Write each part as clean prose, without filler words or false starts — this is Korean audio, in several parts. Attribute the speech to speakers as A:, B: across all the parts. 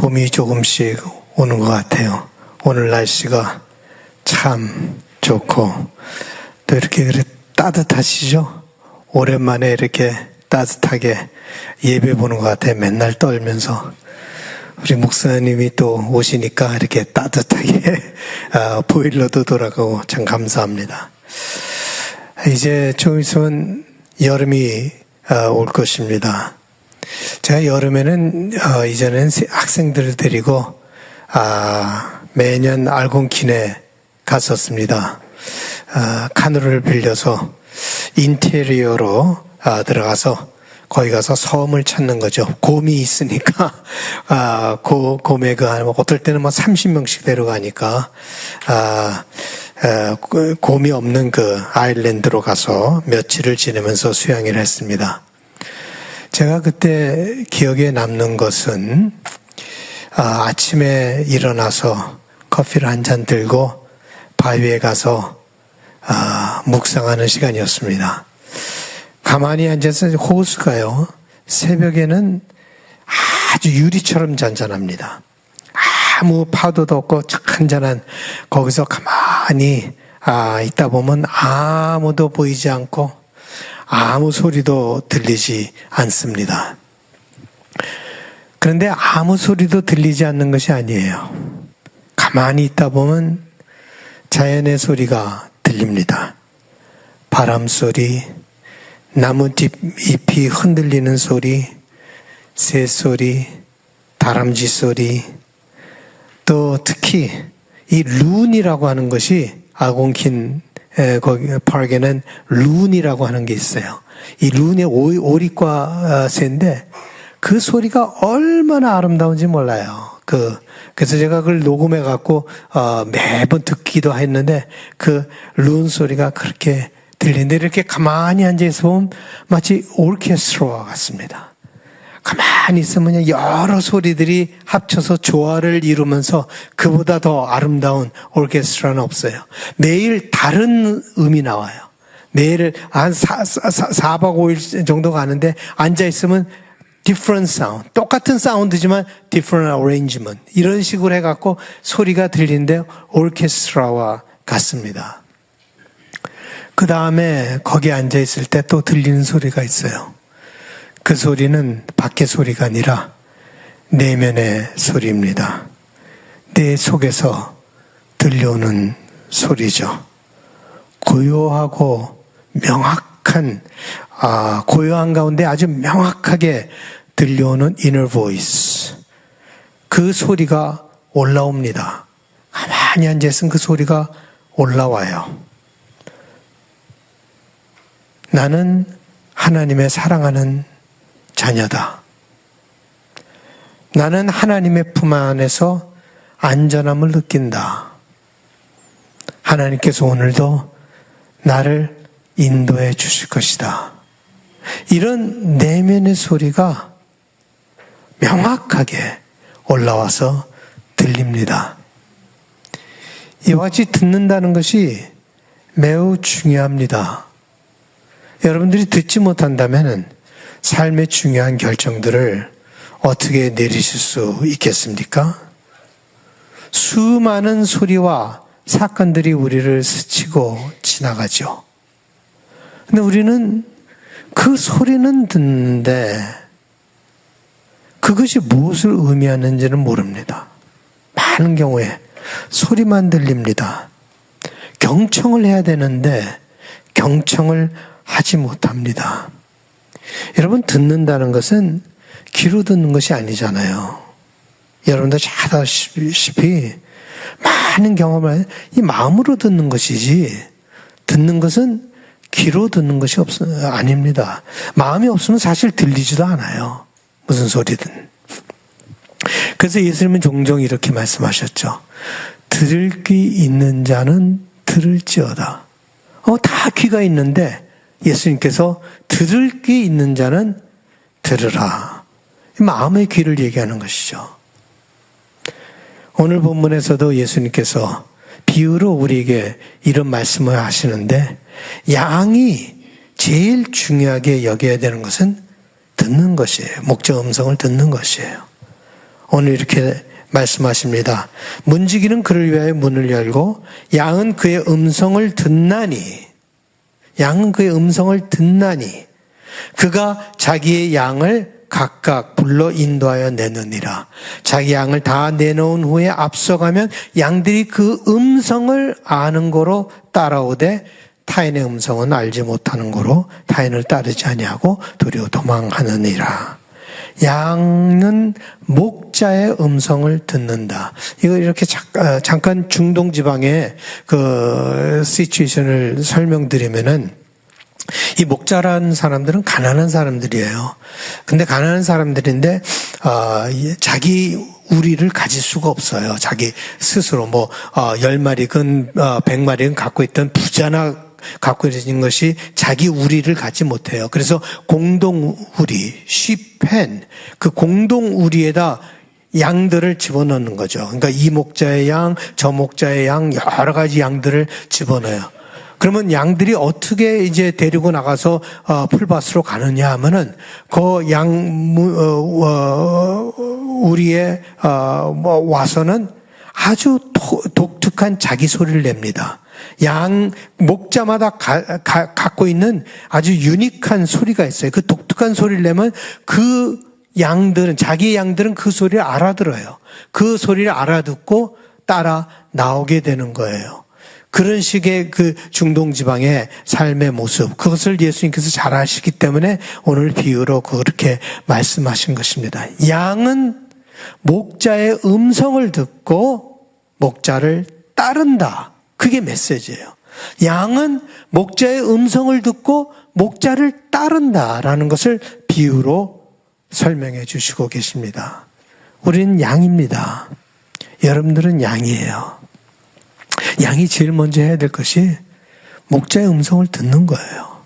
A: 봄이 조금씩 오는 것 같아요. 오늘 날씨가 참 좋고 또 이렇게 따뜻하시죠? 오랜만에 이렇게 따뜻하게 예배 보는 것 같아요. 맨날 떨면서. 우리 목사님이 또 오시니까 이렇게 따뜻하게 보일러도 돌아가고 참 감사합니다. 이제 좀 있으면 여름이 올 것입니다. 제가 여름에는 이전엔 학생들을 데리고 매년 알곤킨에 갔었습니다. 카누를 빌려서 인테리어로 들어가서 거기 가서 섬을 찾는 거죠. 곰이 있으니까 곰에 어떨 때는 30명씩 데려가니까 곰이 없는 그 아일랜드로 가서 며칠을 지내면서 수양을 했습니다. 제가 그때 기억에 남는 것은 아침에 일어나서 커피를 한 잔 들고 바위에 가서 묵상하는 시간이었습니다. 가만히 앉아서 호수가요, 새벽에는 아주 유리처럼 잔잔합니다. 아무 파도도 없고 잔잔한 거기서 가만히 있다 보면 아무도 보이지 않고 아무 소리도 들리지 않습니다. 그런데 아무 소리도 들리지 않는 것이 아니에요. 가만히 있다 보면 자연의 소리가 들립니다. 바람 소리, 나뭇잎 잎이 흔들리는 소리, 새 소리, 다람쥐 소리, 또 특히 이 룬이라고 하는 것이 알곤킨 거기 파크에는 룬이라고 하는 게 있어요. 이 룬의 오리과 새인데 그 소리가 얼마나 아름다운지 몰라요. 그래서 제가 그걸 녹음해 갖고 매번 듣기도 했는데 그 룬 소리가 그렇게 들리는데 이렇게 가만히 앉아 있어 보면 마치 오케스트라와 같습니다. 가만히 있으면 여러 소리들이 합쳐서 조화를 이루면서 그보다 더 아름다운 오케스트라는 없어요. 매일 다른 음이 나와요. 매일 한 4박 5일 정도 가는데 앉아있으면 different sound, 똑같은 사운드지만 different arrangement 이런 식으로 해갖고 소리가 들리는데 오케스트라와 같습니다. 그 다음에 거기 앉아있을 때 또 들리는 소리가 있어요. 그 소리는 밖의 소리가 아니라 내면의 소리입니다. 내 속에서 들려오는 소리죠. 고요하고 명확한, 고요한 가운데 아주 명확하게 들려오는 inner voice. 그 소리가 올라옵니다. 가만히 앉아있으면 그 소리가 올라와요. 나는 하나님의 사랑하는 자녀다. 나는 하나님의 품 안에서 안전함을 느낀다. 하나님께서 오늘도 나를 인도해 주실 것이다. 이런 내면의 소리가 명확하게 올라와서 들립니다. 이와 같이 듣는다는 것이 매우 중요합니다. 여러분들이 듣지 못한다면 삶의 중요한 결정들을 어떻게 내리실 수 있겠습니까? 수많은 소리와 사건들이 우리를 스치고 지나가죠. 근데 우리는 그 소리는 듣는데 그것이 무엇을 의미하는지는 모릅니다. 많은 경우에 소리만 들립니다. 경청을 해야 되는데 경청을 하지 못합니다. 여러분, 듣는다는 것은 귀로 듣는 것이 아니잖아요. 여러분들 잘 아시다시피 많은 경험을 이 마음으로 듣는 것이지 듣는 것은 귀로 듣는 것이 아닙니다. 마음이 없으면 사실 들리지도 않아요. 무슨 소리든. 그래서 예수님은 종종 이렇게 말씀하셨죠. 들을 귀 있는 자는 들을지어다. 다 귀가 있는데 예수님께서 들을 귀 있는 자는 들으라. 마음의 귀를 얘기하는 것이죠. 오늘 본문에서도 예수님께서 비유로 우리에게 이런 말씀을 하시는데 양이 제일 중요하게 여겨야 되는 것은 듣는 것이에요. 목적 음성을 듣는 것이에요. 오늘 이렇게 말씀하십니다. 문지기는 그를 위하여 문을 열고 양은 그의 음성을 듣나니 그가 자기의 양을 각각 불러 인도하여 내느니라. 자기 양을 다 내놓은 후에 앞서가면 양들이 그 음성을 아는 거로 따라오되 타인의 음성은 알지 못하는 거로 타인을 따르지 아니하고 도리어 도망하느니라. 양은 목자의 음성을 듣는다. 이거 이렇게 잠깐 중동 지방의 그 시츄에이션을 설명드리면은, 이 목자라는 사람들은 가난한 사람들이에요. 근데 가난한 사람들인데 자기 우리를 가질 수가 없어요. 자기 스스로 10마리건 100마리건 갖고 있던 부자나 갖고 있는 것이 자기 우리를 갖지 못해요. 그래서 공동 우리, 쉬펜, 그 공동 우리에다 양들을 집어넣는 거죠. 그러니까 이 목자의 양, 저 목자의 양, 여러 가지 양들을 집어넣어요. 그러면 양들이 어떻게 이제 데리고 나가서 풀밭으로 가느냐 하면은 그 양 우리에 와서는 아주 독특한 자기 소리를 냅니다. 양 목자마다 갖고 있는 아주 유니크한 소리가 있어요. 그 독특한 소리를 내면 그 양들은, 자기 양들은 그 소리를 알아들어요. 그 소리를 알아듣고 따라 나오게 되는 거예요. 그런 식의 그 중동 지방의 삶의 모습, 그것을 예수님께서 잘 아시기 때문에 오늘 비유로 그렇게 말씀하신 것입니다. 양은 목자의 음성을 듣고 목자를 따른다. 그게 메시지예요. 양은 목자의 음성을 듣고 목자를 따른다라는 것을 비유로 설명해 주시고 계십니다. 우리는 양입니다. 여러분들은 양이에요. 양이 제일 먼저 해야 될 것이 목자의 음성을 듣는 거예요.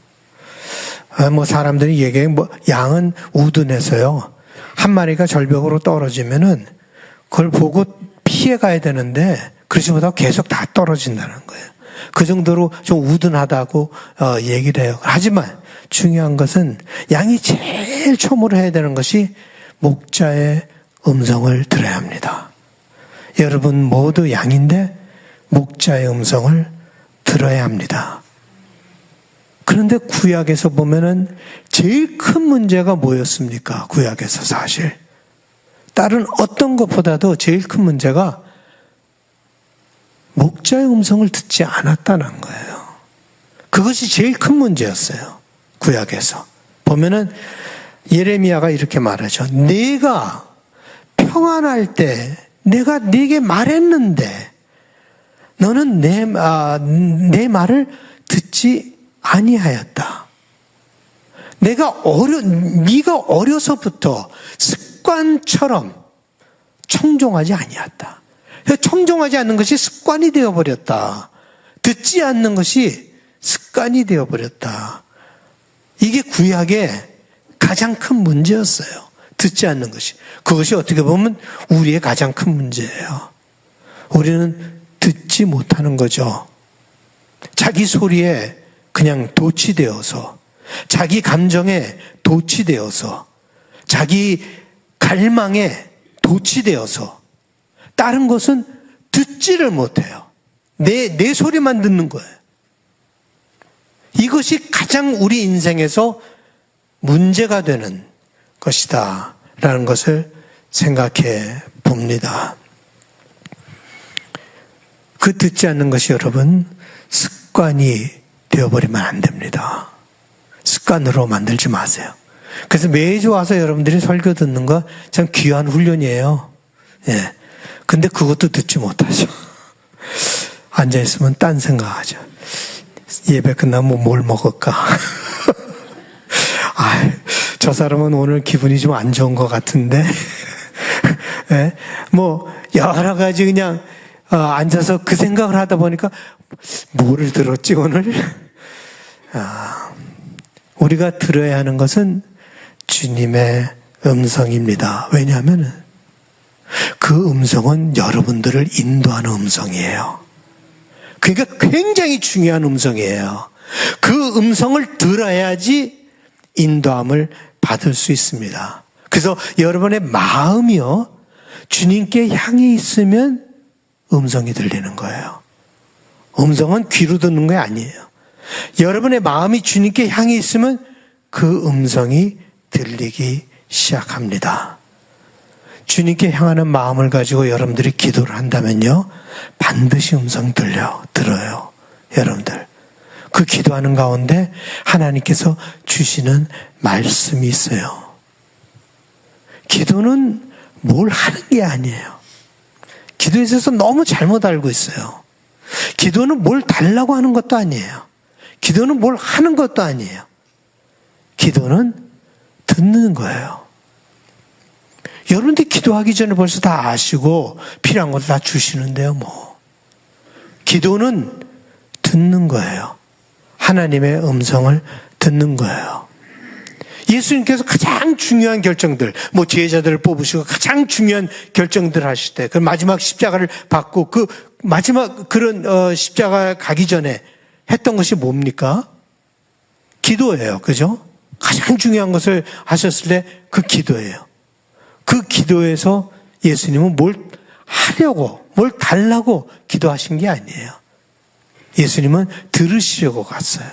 A: 사람들이 얘기해, 양은 우둔해서요, 한 마리가 절벽으로 떨어지면은 그걸 보고 피해 가야 되는데, 그러지 못하고 계속 다 떨어진다는 거예요. 그 정도로 좀 우둔하다고 얘기를 해요. 하지만 중요한 것은 양이 제일 처음으로 해야 되는 것이 목자의 음성을 들어야 합니다. 여러분 모두 양인데 목자의 음성을 들어야 합니다. 그런데 구약에서 보면은 제일 큰 문제가 뭐였습니까? 구약에서 사실 다른 어떤 것보다도 제일 큰 문제가 목자의 음성을 듣지 않았다는 거예요. 그것이 제일 큰 문제였어요. 구약에서 보면은 예레미야가 이렇게 말하죠. 내가 평안할 때 내가 네게 말했는데 너는 내 말을 듣지 아니하였다. 네가 어려서부터 습관처럼 청종하지 아니했다. 청종하지 않는 것이 습관이 되어버렸다. 듣지 않는 것이 습관이 되어버렸다. 이게 구약의 가장 큰 문제였어요. 듣지 않는 것이. 그것이 어떻게 보면 우리의 가장 큰 문제예요. 우리는 듣지 못하는 거죠. 자기 소리에 그냥 도취되어서, 자기 감정에 도취되어서, 자기 갈망에 도취되어서 다른 것은 듣지를 못해요. 내 소리만 듣는 거예요. 이것이 가장 우리 인생에서 문제가 되는 것이다 라는 것을 생각해 봅니다. 그 듣지 않는 것이 여러분 습관이 되어버리면 안 됩니다. 습관으로 만들지 마세요. 그래서 매주 와서 여러분들이 설교 듣는 거 참 귀한 훈련이에요. 예. 근데 그것도 듣지 못하죠. 앉아있으면 딴 생각하죠. 예배 끝나면 뭘 먹을까? 저 사람은 오늘 기분이 좀 안 좋은 것 같은데. 예? 여러 가지 그냥 앉아서 그 생각을 하다 보니까 뭐를 들었지 오늘? 우리가 들어야 하는 것은 주님의 음성입니다. 왜냐하면 그 음성은 여러분들을 인도하는 음성이에요. 그러니까 굉장히 중요한 음성이에요. 그 음성을 들어야지 인도함을 받을 수 있습니다. 그래서 여러분의 마음이요, 주님께 향해 있으면 음성이 들리는 거예요. 음성은 귀로 듣는 게 아니에요. 여러분의 마음이 주님께 향해 있으면 그 음성이 들리기 시작합니다. 주님께 향하는 마음을 가지고 여러분들이 기도를 한다면요, 반드시 음성 들어요. 여러분들. 그 기도하는 가운데 하나님께서 주시는 말씀이 있어요. 기도는 뭘 하는 게 아니에요. 기도에 있어서 너무 잘못 알고 있어요. 기도는 뭘 달라고 하는 것도 아니에요. 기도는 뭘 하는 것도 아니에요. 기도는 듣는 거예요. 여러분들이 기도하기 전에 벌써 다 아시고 필요한 것도 다 주시는데요, 뭐. 기도는 듣는 거예요. 하나님의 음성을 듣는 거예요. 예수님께서 가장 중요한 결정들, 뭐 제자들을 뽑으시고 가장 중요한 결정들 하실 때, 그 마지막 십자가를 받고 그 마지막 그런 십자가 가기 전에 했던 것이 뭡니까? 기도예요. 그죠? 가장 중요한 것을 하셨을 때 그 기도예요. 그 기도에서 예수님은 뭘 하려고, 뭘 달라고 기도하신 게 아니에요. 예수님은 들으시려고 갔어요.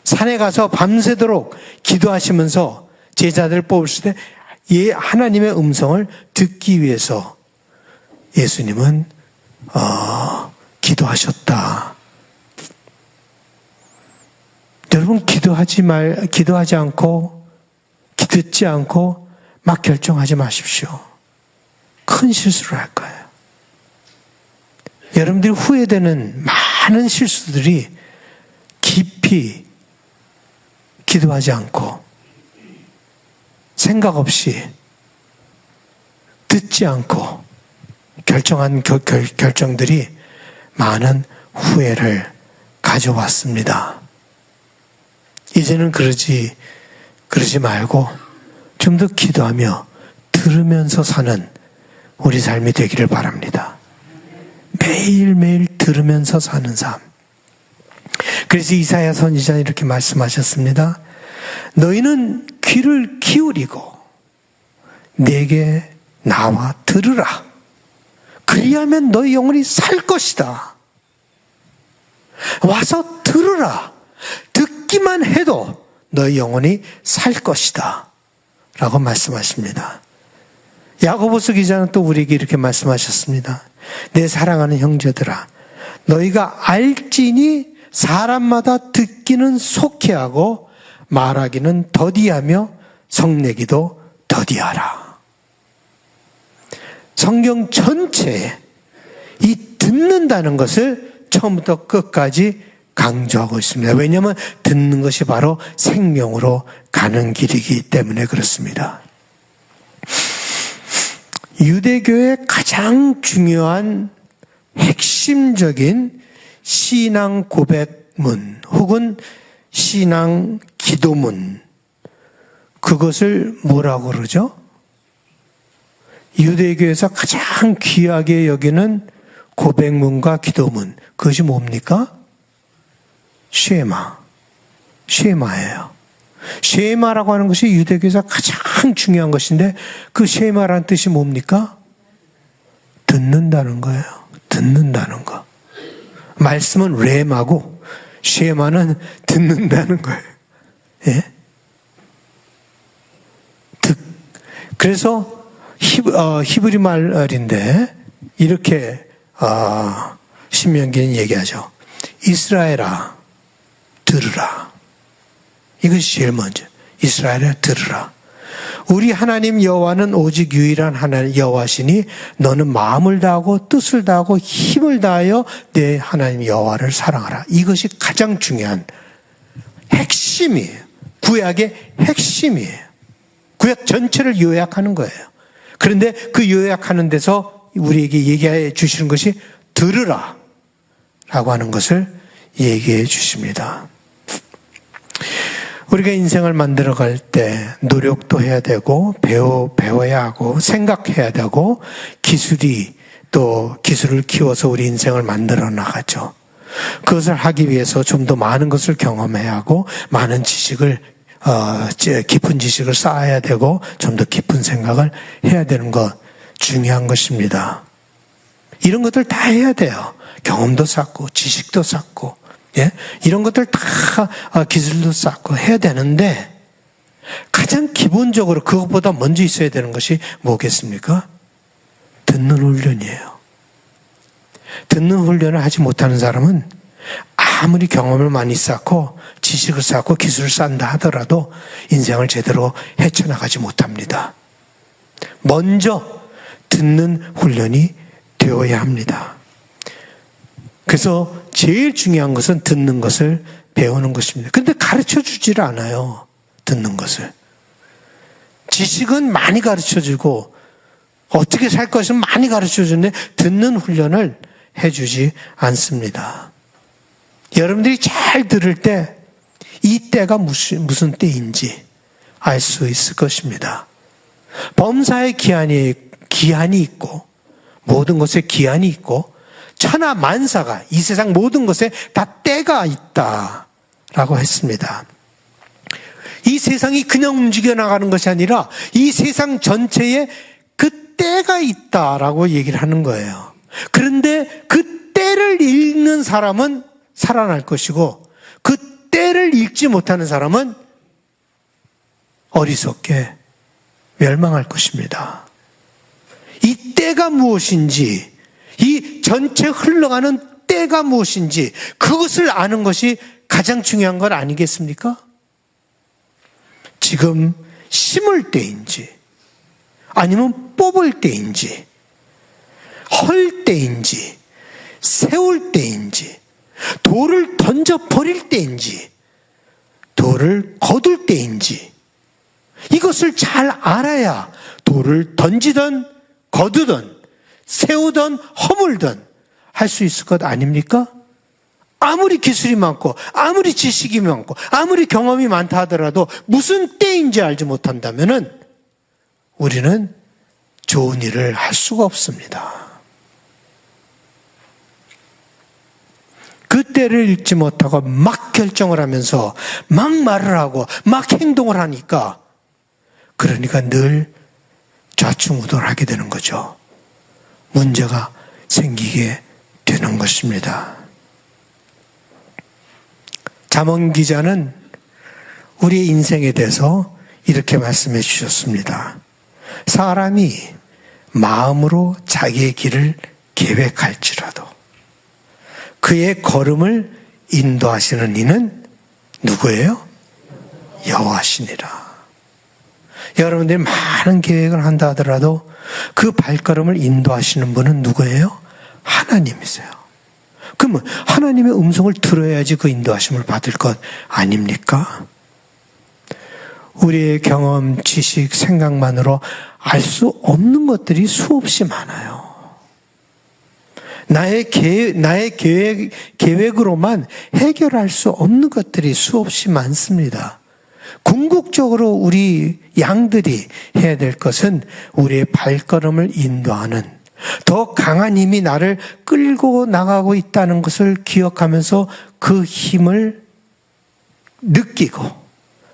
A: 산에 가서 밤새도록 기도하시면서 제자들을 뽑으실 때 하나님의 음성을 듣기 위해서 예수님은 기도하셨다. 여러분, 기도하지 않고, 듣지 않고 막 결정하지 마십시오. 큰 실수를 할 거예요. 여러분들이 후회되는 많은 실수들이 깊이 기도하지 않고 생각 없이 듣지 않고 결정한 결정들이 많은 후회를 가져왔습니다. 이제는 그러지 말고 좀 더 기도하며 들으면서 사는 우리 삶이 되기를 바랍니다. 매일매일 들으면서 사는 삶. 그래서 이사야 선지자는 이렇게 말씀하셨습니다. 너희는 귀를 기울이고 내게 나와 들으라. 그리하면 너희 영혼이 살 것이다. 와서 들으라. 듣기만 해도 너희 영혼이 살 것이다. 라고 말씀하십니다. 야고보서 기자는 또 우리에게 이렇게 말씀하셨습니다. 내 사랑하는 형제들아, 너희가 알지니 사람마다 듣기는 속히하고 말하기는 더디하며 성내기도 더디하라. 성경 전체에 이 듣는다는 것을 처음부터 끝까지 강조하고 있습니다. 왜냐하면 듣는 것이 바로 생명으로 가는 길이기 때문에 그렇습니다. 유대교의 가장 중요한 핵심적인 신앙 고백문 혹은 신앙 기도문, 그것을 뭐라고 그러죠? 유대교에서 가장 귀하게 여기는 고백문과 기도문, 그것이 뭡니까? 쉐마예요. 쉐마라고 하는 것이 유대교에서 가장 중요한 것인데, 그 쉐마라는 뜻이 뭡니까? 듣는다는 거예요. 듣는다는 거. 말씀은 레마고 쉐마는 듣는다는 거예요. 예? 그래서 히브리 말인데 이렇게 신명기는 얘기하죠. 이스라엘아 들으라. 이것이 제일 먼저. 이스라엘아 들으라. 우리 하나님 여호와는 오직 유일한 하나님 여호와시니 너는 마음을 다하고 뜻을 다하고 힘을 다하여 내 하나님 여호와를 사랑하라. 이것이 가장 중요한 핵심이에요. 구약의 핵심이에요. 구약 전체를 요약하는 거예요. 그런데 그 요약하는 데서 우리에게 얘기해 주시는 것이 들으라 라고 하는 것을 얘기해 주십니다. 우리가 인생을 만들어갈 때 노력도 해야 되고 배워야 하고 생각해야 되고 기술을 키워서 우리 인생을 만들어 나가죠. 그것을 하기 위해서 좀 더 많은 것을 경험해야 하고 많은 지식을 깊은 지식을 쌓아야 되고 좀 더 깊은 생각을 해야 되는 것 중요한 것입니다. 이런 것들 다 해야 돼요. 경험도 쌓고 지식도 쌓고 이런 것들 다 기술도 쌓고 해야 되는데 가장 기본적으로 그것보다 먼저 있어야 되는 것이 뭐겠습니까? 듣는 훈련이에요. 듣는 훈련을 하지 못하는 사람은 아무리 경험을 많이 쌓고 지식을 쌓고 기술을 쌓는다 하더라도 인생을 제대로 헤쳐나가지 못합니다. 먼저 듣는 훈련이 되어야 합니다. 그래서 제일 중요한 것은 듣는 것을 배우는 것입니다. 그런데 가르쳐 주질 않아요. 듣는 것을. 지식은 많이 가르쳐 주고 어떻게 살 것은 많이 가르쳐 주는데 듣는 훈련을 해주지 않습니다. 여러분들이 잘 들을 때 이 때가 무슨 때인지 알 수 있을 것입니다. 범사의 기한이 있고 모든 것에 기한이 있고 천하 만사가 이 세상 모든 것에 다 때가 있다라고 했습니다. 이 세상이 그냥 움직여 나가는 것이 아니라 이 세상 전체에 그 때가 있다라고 얘기를 하는 거예요. 그런데 그 때를 읽는 사람은 살아날 것이고 그 때를 읽지 못하는 사람은 어리석게 멸망할 것입니다. 이 때가 무엇인지, 이 전체 흘러가는 때가 무엇인지 그것을 아는 것이 가장 중요한 것 아니겠습니까? 지금 심을 때인지 아니면 뽑을 때인지 헐 때인지 세울 때인지 돌을 던져버릴 때인지 돌을 거둘 때인지 이것을 잘 알아야 돌을 던지든 거두든 세우든 허물든 할 수 있을 것 아닙니까? 아무리 기술이 많고 아무리 지식이 많고 아무리 경험이 많다 하더라도 무슨 때인지 알지 못한다면은 우리는 좋은 일을 할 수가 없습니다. 그 때를 읽지 못하고 막 결정을 하면서 막 말을 하고 막 행동을 하니까 그러니까 늘 좌충우돌하게 되는 거죠. 문제가 생기게 되는 것입니다. 잠언 기자는 우리의 인생에 대해서 이렇게 말씀해 주셨습니다. 사람이 마음으로 자기의 길을 계획할지라도 그의 걸음을 인도하시는 이는 누구예요? 여호와시니라. 여러분들이 많은 계획을 한다 하더라도 그 발걸음을 인도하시는 분은 누구예요? 하나님이세요. 그러면 하나님의 음성을 들어야지 그 인도하심을 받을 것 아닙니까? 우리의 경험, 지식, 생각만으로 알 수 없는 것들이 수없이 많아요. 나의 계획으로만 해결할 수 없는 것들이 수없이 많습니다. 궁극적으로 우리 양들이 해야 될 것은 우리의 발걸음을 인도하는 더 강한 힘이 나를 끌고 나가고 있다는 것을 기억하면서 그 힘을 느끼고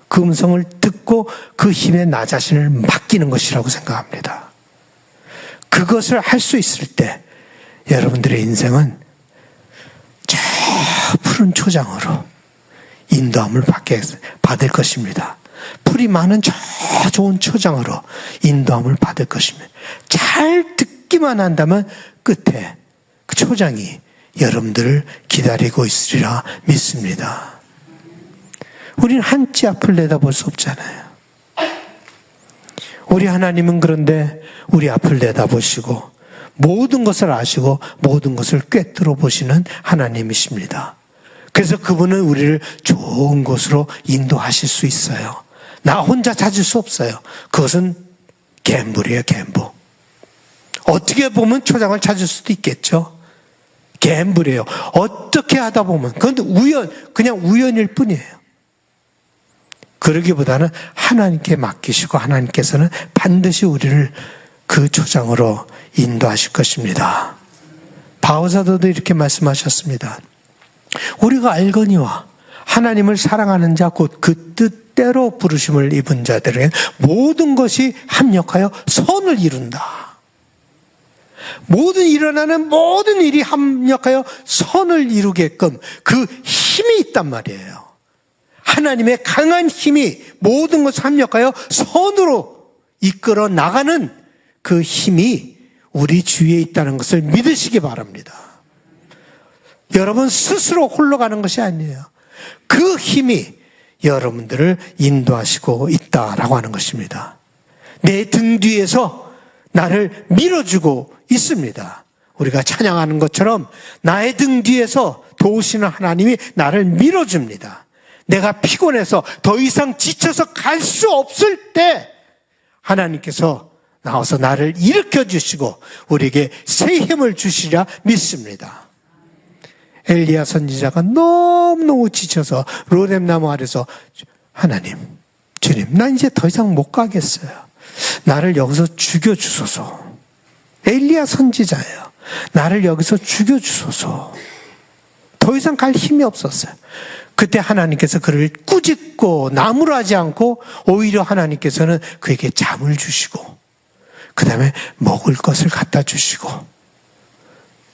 A: 그 음성을 듣고 그 힘에 나 자신을 맡기는 것이라고 생각합니다. 그것을 할 수 있을 때 여러분들의 인생은 저 푸른 초장으로 인도함을 받을 것입니다. 풀이 많은 저 좋은 초장으로 인도함을 받을 것입니다. 잘 듣기만 한다면 끝에 그 초장이 여러분들을 기다리고 있으리라 믿습니다. 우리는 한 치 앞을 내다볼 수 없잖아요. 우리 하나님은 그런데 우리 앞을 내다보시고 모든 것을 아시고 모든 것을 꿰뚫어 보시는 하나님이십니다. 그래서 그분은 우리를 좋은 곳으로 인도하실 수 있어요. 나 혼자 찾을 수 없어요. 그것은 갬블이에요, 갬블. 어떻게 보면 초장을 찾을 수도 있겠죠. 갬블이에요. 어떻게 하다 보면 그건 그냥 우연일 뿐이에요. 그러기보다는 하나님께 맡기시고 하나님께서는 반드시 우리를 그 초장으로 인도하실 것입니다. 바오사도도 이렇게 말씀하셨습니다. 우리가 알거니와 하나님을 사랑하는 자 곧 그 뜻대로 부르심을 입은 자들에게 모든 것이 합력하여 선을 이룬다. 모든 일어나는 모든 일이 합력하여 선을 이루게끔 그 힘이 있단 말이에요. 하나님의 강한 힘이 모든 것을 합력하여 선으로 이끌어 나가는 그 힘이 우리 주위에 있다는 것을 믿으시기 바랍니다. 여러분 스스로 홀로 가는 것이 아니에요. 그 힘이 여러분들을 인도하시고 있다라고 하는 것입니다. 내 등 뒤에서 나를 밀어주고 있습니다. 우리가 찬양하는 것처럼 나의 등 뒤에서 도우시는 하나님이 나를 밀어줍니다. 내가 피곤해서 더 이상 지쳐서 갈 수 없을 때 하나님께서 나와서 나를 일으켜 주시고 우리에게 새 힘을 주시리라 믿습니다. 엘리야 선지자가 너무너무 지쳐서 로뎀나무 아래서 하나님, 주님, 나 이제 더 이상 못 가겠어요. 나를 여기서 죽여주소서. 엘리야 선지자예요. 나를 여기서 죽여주소서. 더 이상 갈 힘이 없었어요. 그때 하나님께서 그를 꾸짖고 나무로 하지 않고 오히려 하나님께서는 그에게 잠을 주시고 그 다음에 먹을 것을 갖다 주시고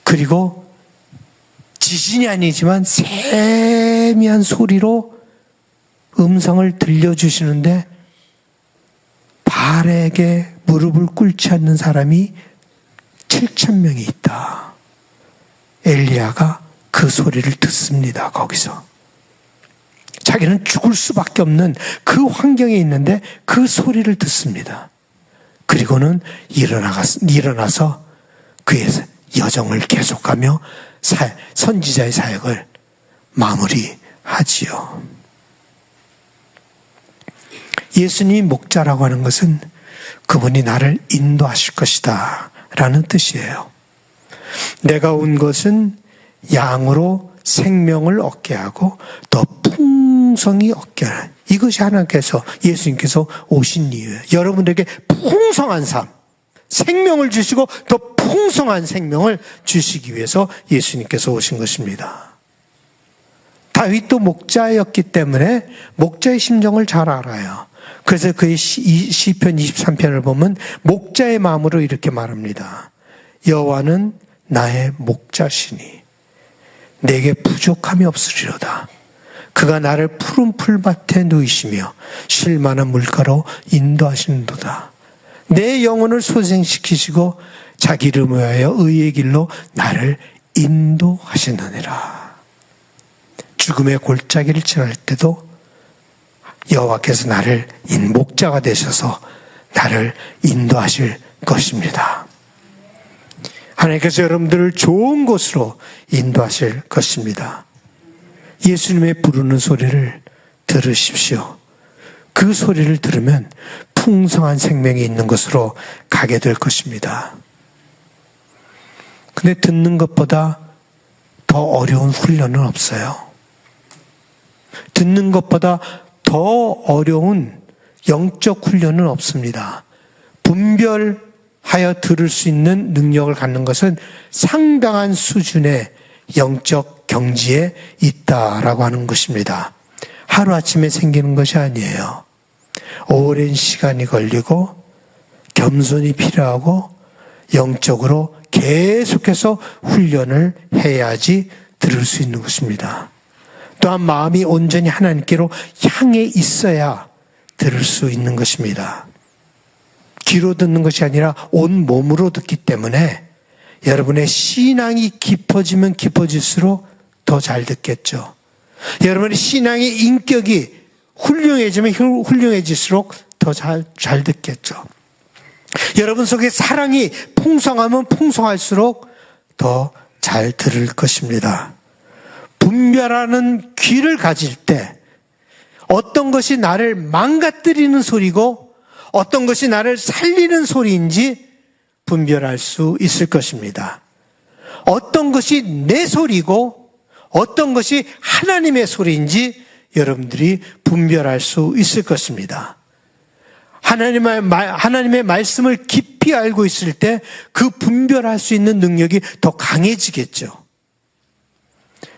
A: 그리고 지진이 아니지만 세미한 소리로 음성을 들려주시는데 바알에게 무릎을 꿇지 않는 사람이 7,000명이 있다. 엘리야가 그 소리를 듣습니다. 거기서. 자기는 죽을 수밖에 없는 그 환경에 있는데 그 소리를 듣습니다. 그리고는 일어나서 그의 여정을 계속하며 선지자의 사역을 마무리하지요. 예수님 목자라고 하는 것은 그분이 나를 인도하실 것이다 라는 뜻이에요. 내가 온 것은 양으로 생명을 얻게 하고 더 풍성히 얻게 하는, 이것이 하나님께서 예수님께서 오신 이유예요. 여러분에게 풍성한 삶, 생명을 주시고 더 풍성한 생명을 주시기 위해서 예수님께서 오신 것입니다. 다윗도 목자였기 때문에 목자의 심정을 잘 알아요. 그래서 그의 시편 23편을 보면 목자의 마음으로 이렇게 말합니다. 여호와는 나의 목자시니 내게 부족함이 없으리로다. 그가 나를 푸른 풀밭에 누이시며 쉴 만한 물가로 인도하시는도다. 내 영혼을 소생시키시고 자기 이름을 위하여 의의 길로 나를 인도하시느니라. 죽음의 골짜기를 지날 때도 여호와께서 나를 목자가 되셔서 나를 인도하실 것입니다. 하나님께서 여러분들을 좋은 곳으로 인도하실 것입니다. 예수님의 부르는 소리를 들으십시오. 그 소리를 들으면 풍성한 생명이 있는 곳으로 가게 될 것입니다. 근데 듣는 것보다 더 어려운 훈련은 없어요. 듣는 것보다 더 어려운 영적 훈련은 없습니다. 분별하여 들을 수 있는 능력을 갖는 것은 상당한 수준의 영적 경지에 있다라고 하는 것입니다. 하루아침에 생기는 것이 아니에요. 오랜 시간이 걸리고 겸손이 필요하고 영적으로 계속해서 훈련을 해야지 들을 수 있는 것입니다. 또한 마음이 온전히 하나님께로 향해 있어야 들을 수 있는 것입니다. 귀로 듣는 것이 아니라 온 몸으로 듣기 때문에 여러분의 신앙이 깊어지면 깊어질수록 더 잘 듣겠죠. 여러분의 신앙의 인격이 훌륭해지면 훌륭해질수록 더 잘 듣겠죠. 여러분 속에 사랑이 풍성하면 풍성할수록 더 잘 들을 것입니다. 분별하는 귀를 가질 때 어떤 것이 나를 망가뜨리는 소리고 어떤 것이 나를 살리는 소리인지 분별할 수 있을 것입니다. 어떤 것이 내 소리고 어떤 것이 하나님의 소리인지 여러분들이 분별할 수 있을 것입니다. 하나님의 말씀을 깊이 알고 있을 때 그 분별할 수 있는 능력이 더 강해지겠죠.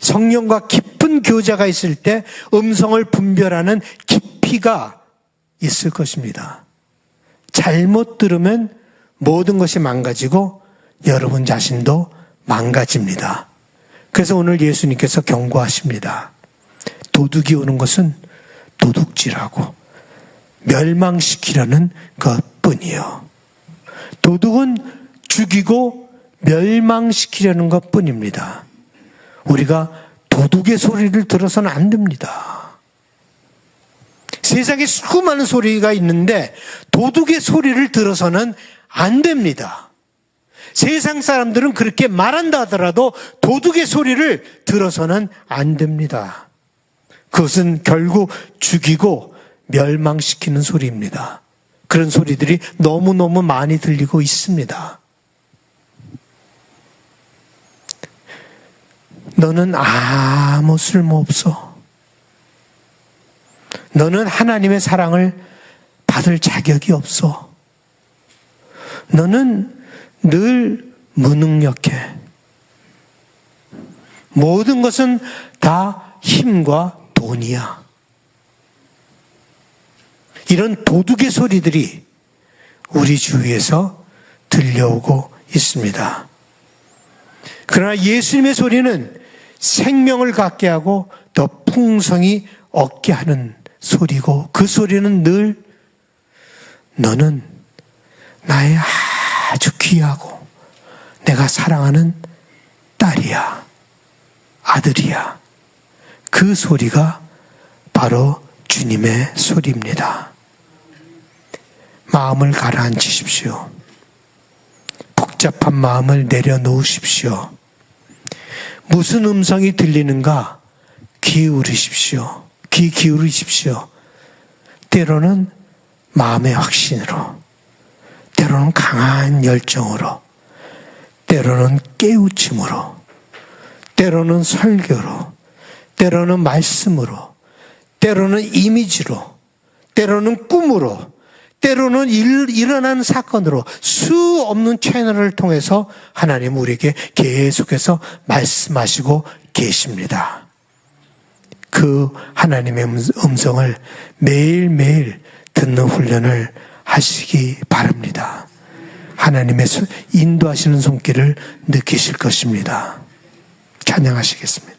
A: 성령과 깊은 교제가 있을 때 음성을 분별하는 깊이가 있을 것입니다. 잘못 들으면 모든 것이 망가지고 여러분 자신도 망가집니다. 그래서 오늘 예수님께서 경고하십니다. 도둑이 오는 것은 도둑질하고 멸망시키려는 것뿐이요. 도둑은 죽이고 멸망시키려는 것뿐입니다. 우리가 도둑의 소리를 들어서는 안 됩니다. 세상에 수많은 소리가 있는데 도둑의 소리를 들어서는 안 됩니다. 세상 사람들은 그렇게 말한다 하더라도 도둑의 소리를 들어서는 안 됩니다. 그것은 결국 죽이고 멸망시키는 소리입니다. 그런 소리들이 너무너무 많이 들리고 있습니다. 너는 아무 쓸모없어. 너는 하나님의 사랑을 받을 자격이 없어. 너는 늘 무능력해. 모든 것은 다 힘과 돈이야. 이런 도둑의 소리들이 우리 주위에서 들려오고 있습니다. 그러나 예수님의 소리는 생명을 갖게 하고 더 풍성히 얻게 하는 소리고, 그 소리는 늘 너는 나의 아주 귀하고 내가 사랑하는 딸이야, 아들이야. 그 소리가 바로 주님의 소리입니다. 마음을 가라앉히십시오. 복잡한 마음을 내려놓으십시오. 무슨 음성이 들리는가 기울이십시오. 귀 기울이십시오. 때로는 마음의 확신으로, 때로는 강한 열정으로, 때로는 깨우침으로, 때로는 설교로, 때로는 말씀으로, 때로는 이미지로, 때로는 꿈으로, 때로는 일어난 사건으로 수 없는 채널을 통해서 하나님 우리에게 계속해서 말씀하시고 계십니다. 그 하나님의 음성을 매일매일 듣는 훈련을 하시기 바랍니다. 하나님의 인도하시는 손길을 느끼실 것입니다. 찬양하시겠습니다.